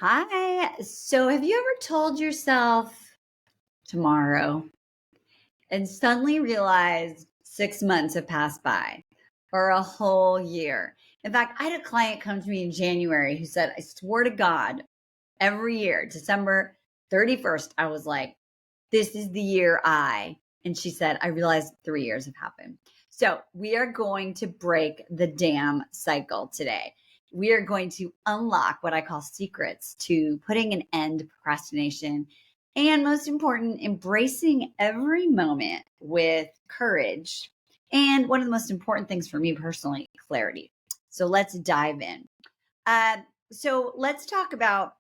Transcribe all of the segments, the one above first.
Hi. So, have you ever told yourself tomorrow and suddenly realized 6 months have passed by or a whole year? In fact, I had a client come to me in January who said, I swear to God, every year, December 31st, I was like, this is the year and she said, I realized 3 years have happened. So we are going to break the damn cycle today. We are going to unlock what I call secrets to putting an end to procrastination. And most important, embracing every moment with courage. And one of the most important things for me personally, clarity. So let's dive in. Uh, so let's talk about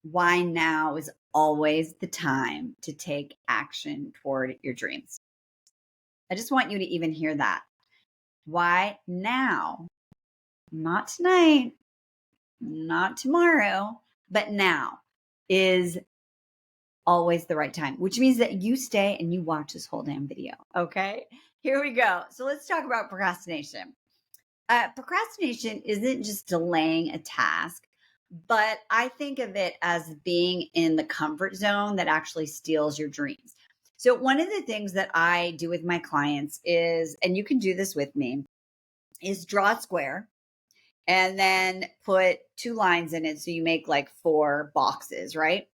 why now is always the time to take action toward your dreams. I just want you to even hear that. Why now? Not tonight, not tomorrow, but now is always the right time, which means that you stay and you watch this whole damn video. Okay, here we go. So let's talk about procrastination. Procrastination isn't just delaying a task, but I think of it as being in the comfort zone that actually steals your dreams. So, one of the things that I do with my clients is, and you can do this with me, is draw a square and then put two lines in it. So you make like four boxes, right?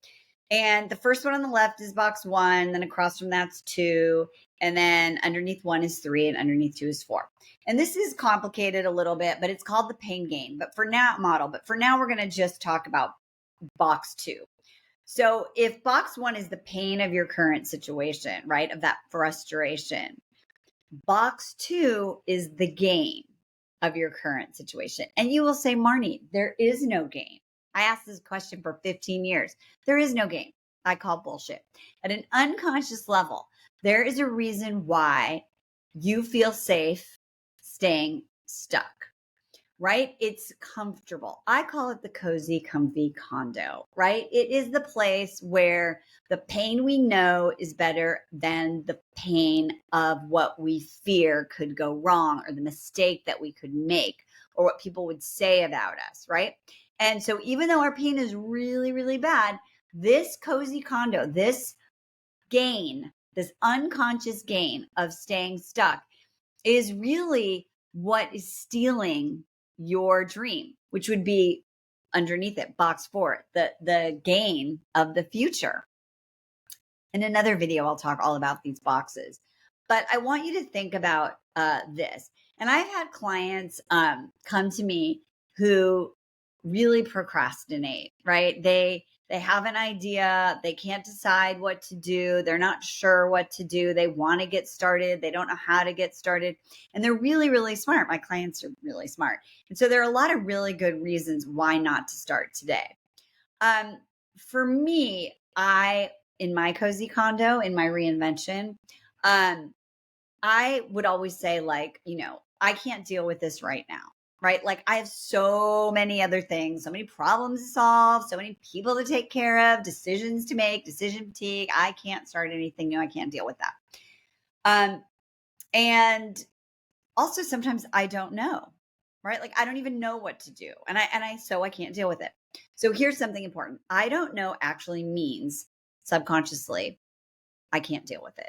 And the first one on the left is box one, then across from that's two, and then underneath one is three, and underneath two is four. And this is complicated a little bit, but it's called the pain gain. But for now, we're going to just talk about box two. So if box one is the pain of your current situation, right, of that frustration, box two is the gain of your current situation. And you will say, Marni, there is no gain. I asked this question for 15 years. There is no gain. I call bullshit. At an unconscious level, there is a reason why you feel safe staying stuck, right? It's comfortable. I call it the cozy, comfy condo, right? It is the place where the pain we know is better than the pain of what we fear could go wrong or the mistake that we could make or what people would say about us, right? And so even though our pain is really, really bad, this cozy condo, this gain, this unconscious gain of staying stuck is really what is stealing your dream, which would be underneath it, box four, the gain of the future. In another video, I'll talk all about these boxes. But I want you to think about this. And I've had clients come to me who really procrastinate, right? They have an idea, they can't decide what to do, they're not sure what to do, they want to get started, they don't know how to get started, and they're really, really smart. My clients are really smart. And so there are a lot of really good reasons why not to start today. For me, in my cozy condo, in my reinvention, um, I would always say, like, I can't deal with this right now, right? Like, I have so many other things, so many problems to solve, so many people to take care of, decisions to make, decision fatigue. I can't start anything new. I can't deal with that. And also sometimes I don't know, right? Like, I don't even know what to do. So I can't deal with it. So here's something important. I don't know actually means subconsciously, I can't deal with it.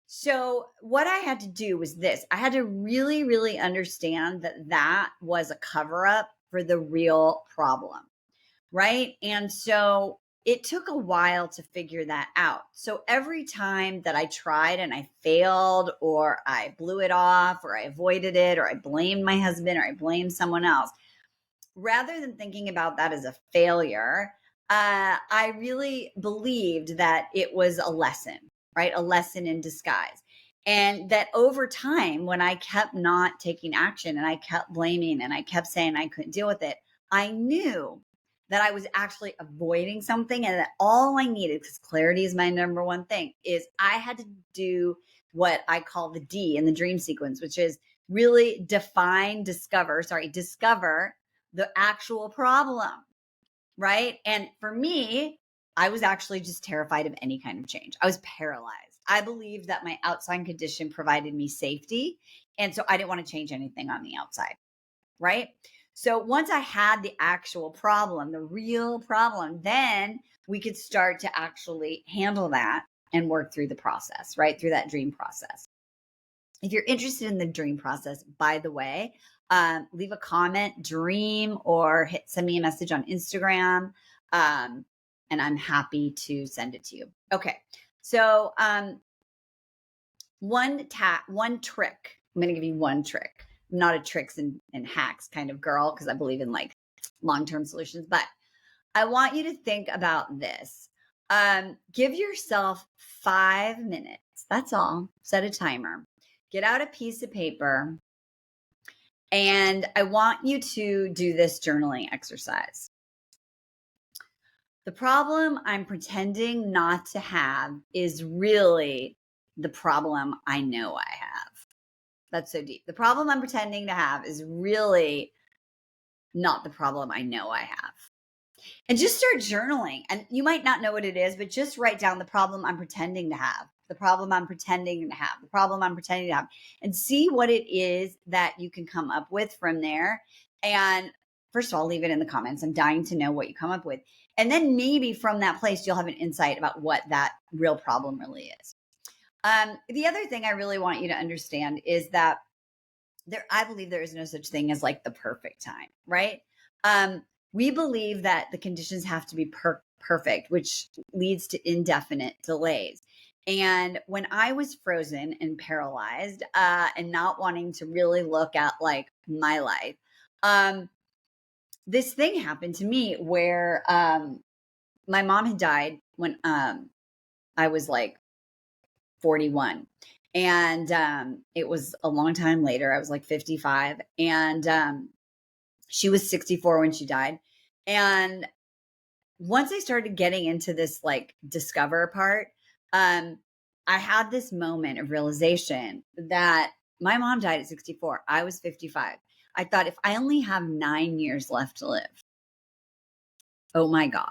So what I had to do was this. I had to really, really understand that that was a cover up for the real problem, right? And so it took a while to figure that out. So every time that I tried and I failed, or I blew it off, or I avoided it, or I blamed my husband, or I blamed someone else, rather than thinking about that as a failure, I really believed that it was a lesson, right? A lesson in disguise. And that over time, when I kept not taking action and I kept blaming and I kept saying I couldn't deal with it, I knew that I was actually avoiding something, and that all I needed, because clarity is my number one thing, is I had to do what I call the D in the dream sequence, which is really discover the actual problem, right? And for me, I was actually just terrified of any kind of change. I was paralyzed. I believed that my outside condition provided me safety. And so I didn't want to change anything on the outside, right? So once I had the actual problem, the real problem, then we could start to actually handle that and work through the process, right? Through that dream process. If you're interested in the dream process, by the way, leave a comment, dream, or send me a message on Instagram. And I'm happy to send it to you. Okay. So one trick. I'm going to give you one trick. I'm not a tricks and hacks kind of girl because I believe in like long-term solutions, but I want you to think about this. Give yourself 5 minutes. That's all. Set a timer. Get out a piece of paper. And I want you to do this journaling exercise. The problem I'm pretending not to have is really the problem I know I have. That's so deep. The problem I'm pretending to have is really not the problem I know I have. And just start journaling. And you might not know what it is, but just write down the problem I'm pretending to have, the problem I'm pretending to have, the problem I'm pretending to have, and see what it is that you can come up with from there. And first of all, leave it in the comments. I'm dying to know what you come up with. And then maybe from that place, you'll have an insight about what that real problem really is. The other thing I really want you to understand is that I believe there is no such thing as like the perfect time, right? We believe that the conditions have to be perfect, which leads to indefinite delays. And when I was frozen and paralyzed and not wanting to really look at like my life, this thing happened to me where my mom had died when I was like 41. And it was a long time later. I was like 55. And she was 64 when she died. And once I started getting into this like discover part, I had this moment of realization that my mom died at 64. I was 55. I thought if I only have 9 years left to live, oh my God,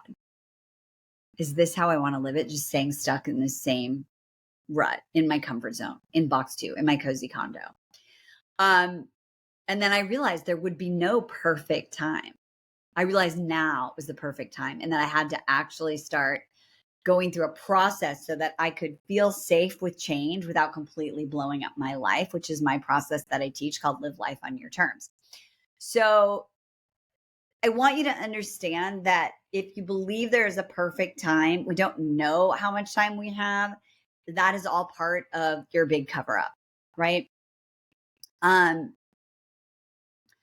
is this how I want to live it? Just staying stuck in the same rut in my comfort zone, in box 2, in my cozy condo. And then I realized there would be no perfect time. I realized now was the perfect time, and that I had to actually start going through a process so that I could feel safe with change without completely blowing up my life, which is my process that I teach called Live Life on Your Terms. So I want you to understand that if you believe there is a perfect time, we don't know how much time we have. That is all part of your big cover up, right?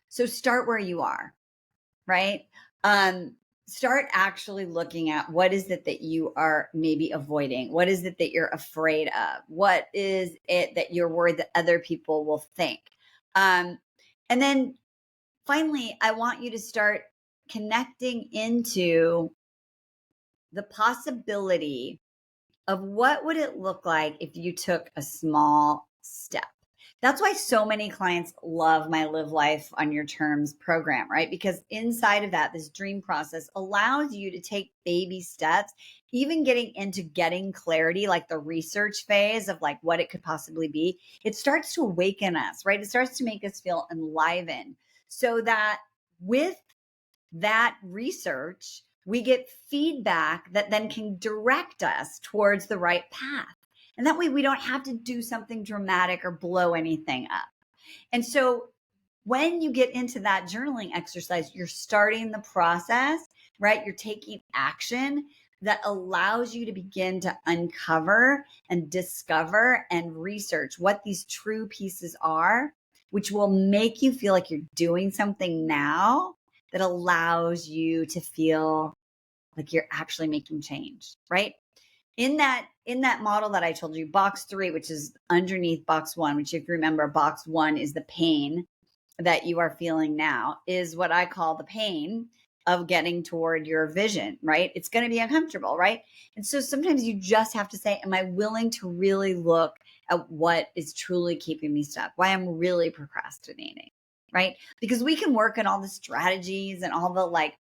So start where you are, right? Start actually looking at what is it that you are maybe avoiding? What is it that you're afraid of? What is it that you're worried that other people will think? And then finally, I want you to start connecting into the possibility of what would it look like if you took a small step. That's why so many clients love my Live Life on Your Terms program, right? Because inside of that, this dream process allows you to take baby steps, even getting clarity, like the research phase of like what it could possibly be. It starts to awaken us, right? It starts to make us feel enlivened so that with that research, we get feedback that then can direct us towards the right path. And that way we don't have to do something dramatic or blow anything up. And so when you get into that journaling exercise, you're starting the process, right? You're taking action that allows you to begin to uncover and discover and research what these true pieces are, which will make you feel like you're doing something now that allows you to feel like you're actually making change, right? In that model that I told you, box 3, which is underneath box 1, which if you remember, box 1 is the pain that you are feeling now, is what I call the pain of getting toward your vision, right? It's going to be uncomfortable, right? And so sometimes you just have to say, am I willing to really look at what is truly keeping me stuck? Why I'm really procrastinating, right? Because we can work on all the strategies and all the like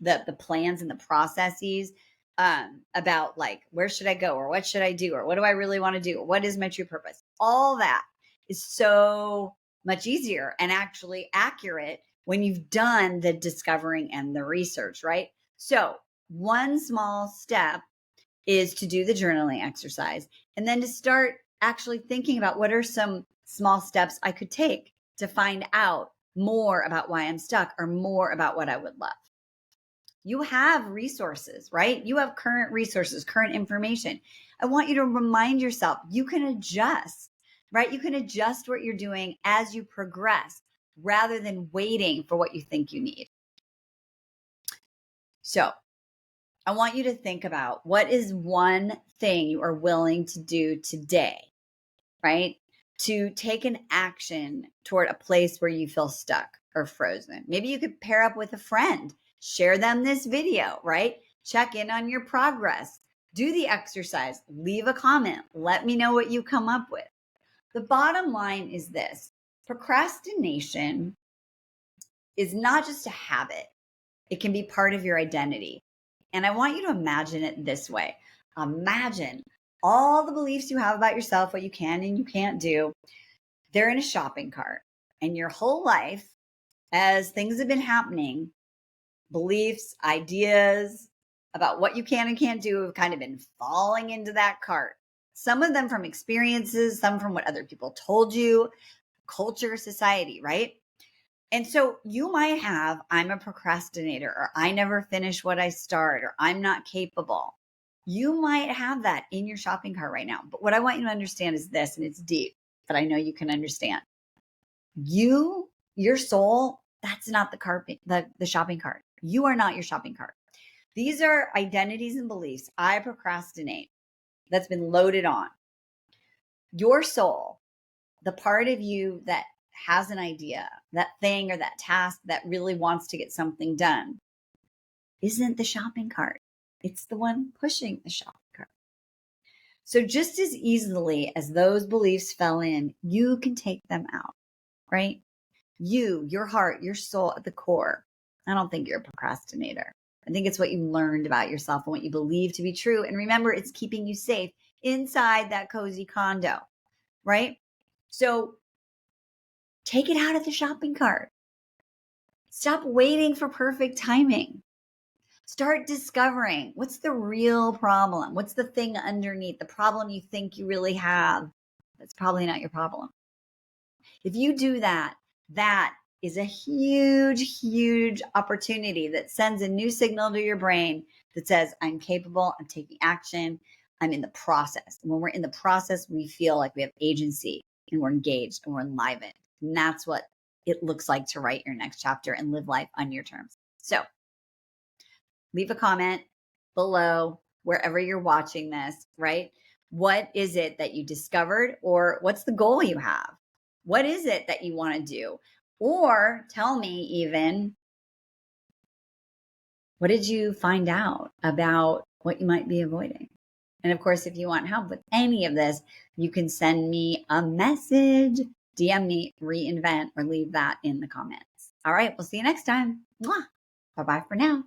the plans and the processes about like, where should I go, or what should I do, or what do I really want to do, or what is my true purpose? All that is so much easier and actually accurate when you've done the discovering and the research, right? So one small step is to do the journaling exercise and then to start actually thinking about what are some small steps I could take to find out more about why I'm stuck or more about what I would love. You have resources, right? You have current resources, current information. I want you to remind yourself you can adjust, right? You can adjust what you're doing as you progress rather than waiting for what you think you need. So I want you to think about what is one thing you are willing to do today, right? To take an action toward a place where you feel stuck or frozen. Maybe you could pair up with a friend, share them this video, right? Check in on your progress, do the exercise, leave a comment, let me know what you come up with. The bottom line is this: procrastination is not just a habit, it can be part of your identity. And I want you to imagine it this way. Imagine all the beliefs you have about yourself, what you can and you can't do. They're in a shopping cart. And your whole life, as things have been happening, beliefs, ideas about what you can and can't do have kind of been falling into that cart. Some of them from experiences, some from what other people told you, culture, society, right? And so you might have, I'm a procrastinator, or I never finish what I start, or I'm not capable. You might have that in your shopping cart right now. But what I want you to understand is this, and it's deep, but I know you can understand. Your soul, that's not the shopping cart. You are not your shopping cart. These are identities and beliefs. I procrastinate. That's been loaded on. Your soul, the part of you that has an idea, that thing or that task that really wants to get something done, isn't the shopping cart. It's the one pushing the shopping cart. So just as easily as those beliefs fell in, you can take them out, right? Your heart, your soul at the core. I don't think you're a procrastinator. I think it's what you learned about yourself and what you believe to be true. And remember, it's keeping you safe inside that cozy condo, right? So take it out of the shopping cart. Stop waiting for perfect timing. Start discovering what's the real problem. What's the thing underneath the problem you think you really have? That's probably not your problem. If you do that, that is a huge, huge opportunity that sends a new signal to your brain that says, I'm capable, I'm taking action, I'm in the process. And when we're in the process, we feel like we have agency and we're engaged and we're enlivened. And that's what it looks like to write your next chapter and live life on your terms. So leave a comment below wherever you're watching this, right? What is it that you discovered, or what's the goal you have? What is it that you want to do? Or tell me even, what did you find out about what you might be avoiding? And of course, if you want help with any of this, you can send me a message, DM me, reinvent, or leave that in the comments. All right, we'll see you next time. Bye-bye for now.